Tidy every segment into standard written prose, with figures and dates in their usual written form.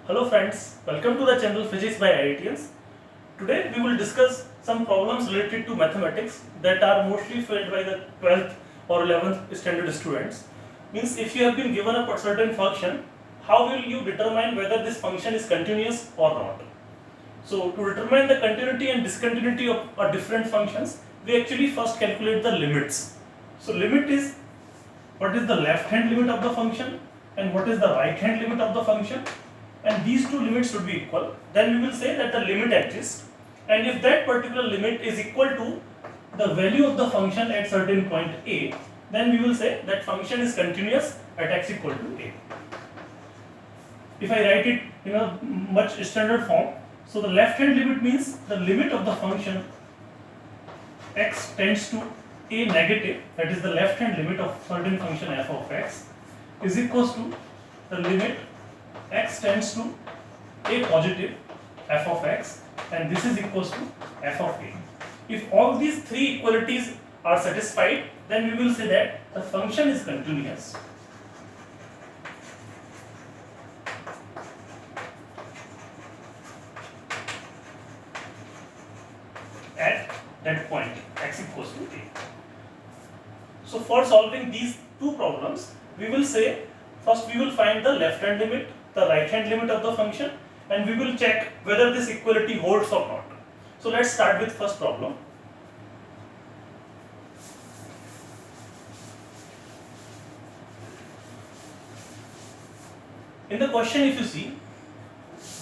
Hello friends, welcome to the channel Physics by IITians. Today we will discuss some problems related to mathematics that are mostly felt by the 12th or 11th standard students. Means if you have been given a certain function, how will you determine whether this function is continuous or not? So to determine the continuity and discontinuity of different functions, we actually first calculate the limits. So limit is what is the left hand limit of the function and what is the right hand limit of the function, and these two limits should be equal. Then we will say that the limit exists, and if that particular limit is equal to the value of the function at certain point a, then we will say that function is continuous at x equal to a. If I write it in a much standard form, so the left hand limit means the limit of the function x tends to a negative, that is the left hand limit of certain function f of x, is equals to the limit x tends to a positive f of x, and this is equals to f of a. If all these three equalities are satisfied, then we will say that the function is continuous at that point x equals to a. So for solving these two problems, we will say first we will find the left hand limit, the right hand limit of the function, and we will check whether this equality holds or not. So let's start with first problem. In the question, if you see,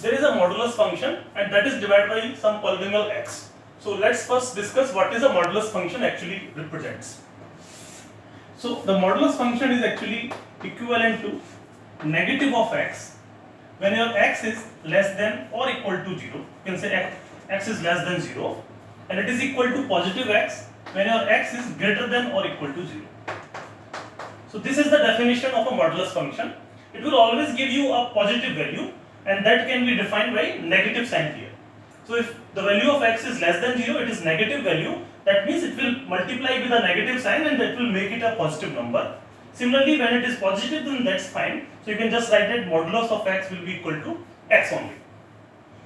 there is a modulus function and that is divided by some polynomial x. So let's first discuss what is a modulus function actually represents. So the modulus function is actually equivalent to negative of x when your x is less than or equal to 0. You can say x is less than 0, and it is equal to positive x when your x is greater than or equal to 0. So this is the definition of a modulus function. It will always give you a positive value, and that can be defined by negative sign here. So if the value of x is less than 0, it is negative value. That means it will multiply with a negative sign and that will make it a positive number. Similarly, when it is positive, then that's fine. So you can just write that modulus of x will be equal to x only.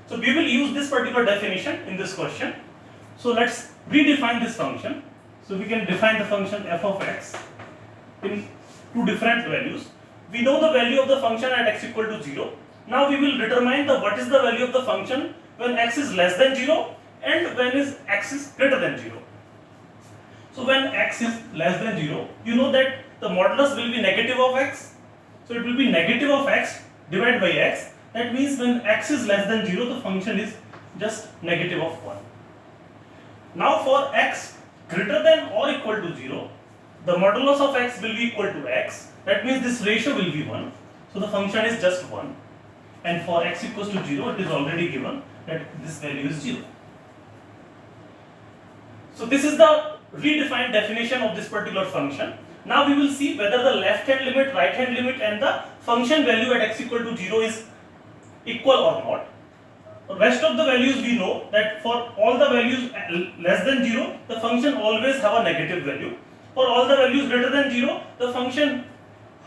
So we will use this particular definition in this question. So let's redefine this function. So we can define the function f of x in two different values. We know the value of the function at x equal to 0. Now we will determine what is the value of the function when x is less than 0 and when x is greater than 0. So when x is less than 0, you know that the modulus will be negative of x. So it will be negative of x divided by x. That means when x is less than 0, the function is just negative of 1. Now for x greater than or equal to 0, the modulus of x will be equal to x. That means this ratio will be 1. So the function is just 1. And for x equals to 0, it is already given that this value is 0. So this is the redefined definition of this particular function. Now we will see whether the left hand limit, right hand limit and the function value at x equal to 0 is equal or not. The rest of the values we know that for all the values less than 0, the function always have a negative value. For all the values greater than 0, the function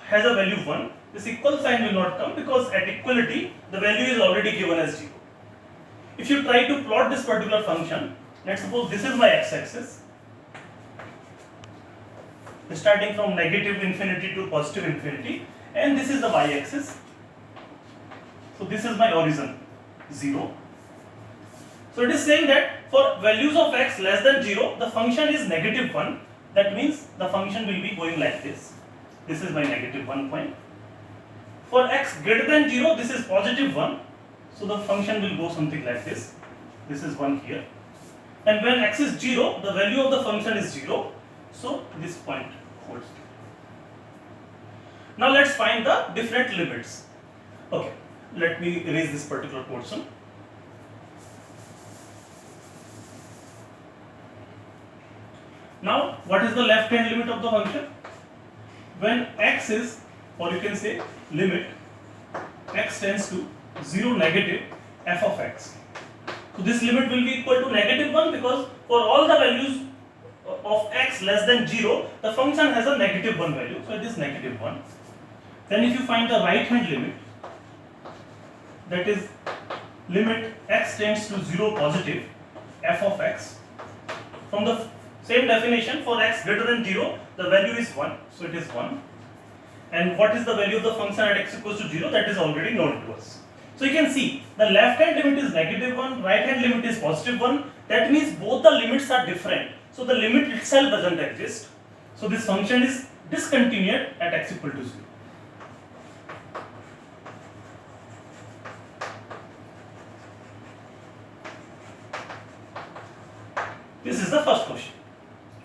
has a value 1. This equal sign will not come because at equality, the value is already given as 0. If you try to plot this particular function, let's suppose this is my x-axis, starting from negative infinity to positive infinity, and this is the y-axis. So this is my origin, 0. So it is saying that for values of x less than 0, the function is negative 1. That means the function will be going like this. This is my negative 1 point. For x greater than 0, this is positive 1. So the function will go something like this. This is 1 here. And when x is 0, the value of the function is 0. So this point holds. Now let's find the different limits. Okay, let me erase this particular portion. Now, what is the left hand limit of the function? When x is, or you can say limit x tends to 0 negative f of x. So this limit will be equal to negative 1 because for all the values of x less than 0, the function has a negative 1 value. So it is negative 1. Then if you find the right hand limit, that is limit x tends to 0 positive f of x. From the same definition, for x greater than 0, the value is 1, so it is 1. And what is the value of the function at x equals to 0? That is already known to us. So you can see the left hand limit is -1, right hand limit is +1. That means both the limits are different. So the limit itself doesn't exist. So this function is discontinued at x equal to 0. This is the first question.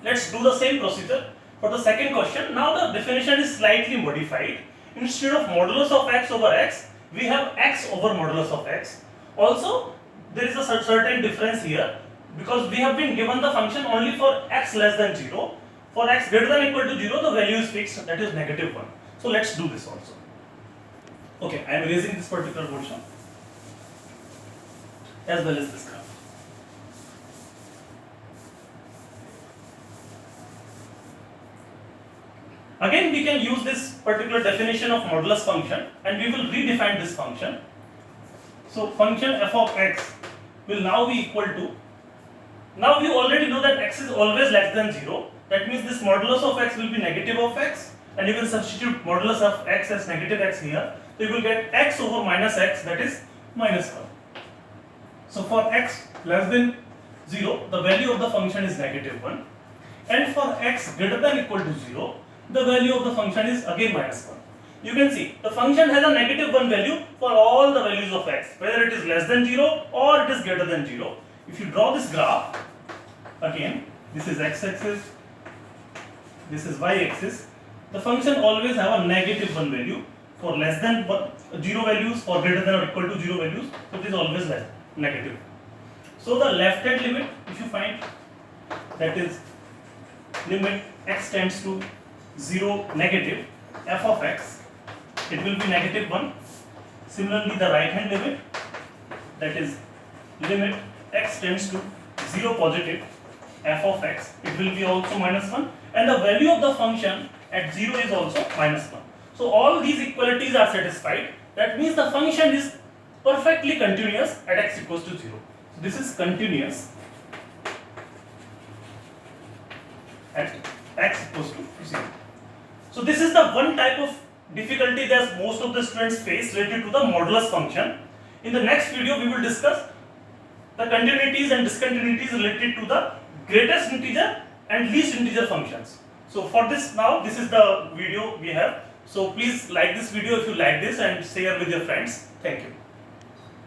Let's do the same procedure for the second question. Now the definition is slightly modified. Instead of modulus of x over x, we have x over modulus of x. Also, there is a certain difference here because we have been given the function only for x less than 0. For x greater than or equal to 0, the value is fixed, that is -1. So let's do this also. Okay, I am erasing this particular portion as well as this graph. Again, we can use this particular definition of modulus function and we will redefine this function. So function f of x will now be equal to, now we already know that x is always less than 0. That means this modulus of x will be negative of x, and you will substitute modulus of x as negative x here. So you will get x over minus x, that is -1. So for x less than 0, the value of the function is -1. And for x greater than or equal to 0, the value of the function is again -1. You can see the function has a -1 value for all the values of x, whether it is less than 0 or it is greater than 0. If you draw this graph, again, this is x-axis, this is y-axis. The function always have a -1 value for less than 0 values, for greater than or equal to 0 values, so it is always negative. So the left hand limit, if you find, that is limit x tends to 0 negative f of x, it will be -1. Similarly, the right hand limit, that is limit x tends to 0 positive f of x, it will be also -1, and the value of the function at 0 is also -1. So all these equalities are satisfied. That means the function is perfectly continuous at x equals to 0. So this is continuous at x equals to 0. So this is the one type of difficulty that most of the students face related to the modulus function. In the next video, we will discuss the continuities and discontinuities related to the greatest integer and least integer functions. So for this now, this is the video we have. So please like this video if you like this and share with your friends. Thank you.